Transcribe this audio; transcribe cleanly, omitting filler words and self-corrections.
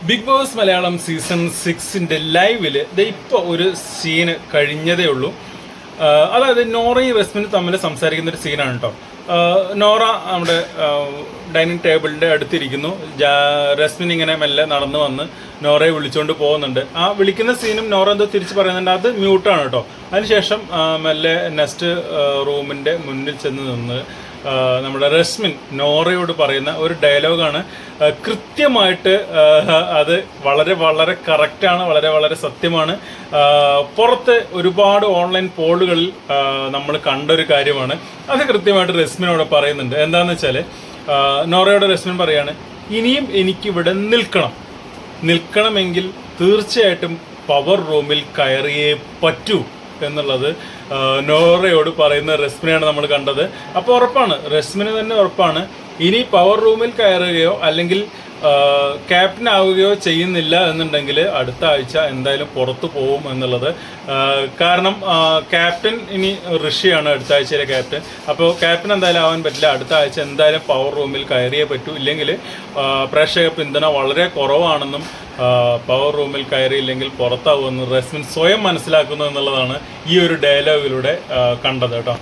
Big boss Malayalam season 6ന്റെ ലൈവിൽ ഇപ്പോൾ ഒരു സീന് കഴിഞ്ഞതേ ഉള്ളൂ. അതായത് നോറയും റസ്മിനും തമ്മിൽ സംസാരിക്കുന്ന ഒരു സീനാണ് കേട്ടോ. നോറ നമ്മുടെ ഡൈനിങ് ടേബിളിൻ്റെ അടുത്തിരിക്കുന്നു. റസ്മിൻ ഇങ്ങനെ മെല്ലെ നടന്നു വന്ന് നോറയെ വിളിച്ചുകൊണ്ട് പോകുന്നുണ്ട്. ആ വിളിക്കുന്ന സീനും നോറ എന്തോ തിരിച്ച് പറയുന്നുണ്ട്, അത് മ്യൂട്ടാണ് കേട്ടോ. അതിനുശേഷം മെല്ലെ നെക്സ്റ്റ് റൂമിൻ്റെ മുന്നിൽ ചെന്ന് നിന്ന് നമ്മുടെ റസ്മിൻ നോറയോട് പറയുന്ന ഒരു ഡയലോഗാണ്. കൃത്യമായിട്ട് അത് വളരെ വളരെ കറക്റ്റാണ്, വളരെ വളരെ സത്യമാണ്. പുറത്ത് ഒരുപാട് ഓൺലൈൻ പോളുകളിൽ നമ്മൾ കണ്ടൊരു കാര്യമാണ്. അത് കൃത്യമായിട്ട് റസ്മിനോട് പറയുന്നുണ്ട്. എന്താണെന്ന് വെച്ചാൽ നോറയോട് റസ്മിൻ പറയാണ്, ഇനിയും എനിക്കിവിടെ നിൽക്കണമെങ്കിൽ തീർച്ചയായിട്ടും പവർ റൂമിൽ കയറിയേ പറ്റൂ എന്നുള്ളത് നോറയോട് പറയുന്ന റസ്മിനെയാണ് നമ്മൾ കണ്ടത്. അപ്പോൾ ഉറപ്പാണ്, റസ്മിന് തന്നെ ഉറപ്പാണ്, ഇനി പവർ റൂമിൽ കയറുകയോ അല്ലെങ്കിൽ ക്യാപ്റ്റൻ ആവുകയോ ചെയ്യുന്നില്ല എന്നുണ്ടെങ്കിൽ അടുത്ത ആഴ്ച എന്തായാലും പുറത്തു പോകും എന്നുള്ളത്. കാരണം ക്യാപ്റ്റൻ ഇനി ഋഷിയാണ് അടുത്ത ആഴ്ചയിലെ ക്യാപ്റ്റൻ. അപ്പോൾ ക്യാപ്റ്റൻ എന്തായാലും ആവാൻ പറ്റില്ല. അടുത്ത ആഴ്ച എന്തായാലും പവർ റൂമിൽ കയറിയേ പറ്റൂ, ഇല്ലെങ്കിൽ പ്രേക്ഷക പിന്തുണ വളരെ കുറവാണെന്നും പവർ റൂമിൽ കയറിയില്ലെങ്കിൽ പുറത്താവുമെന്ന് റസ്മിൻ സ്വയം മനസ്സിലാക്കുന്നു എന്നുള്ളതാണ് ഈ ഒരു ഡയലോഗിലൂടെ കണ്ടത് കേട്ടോ.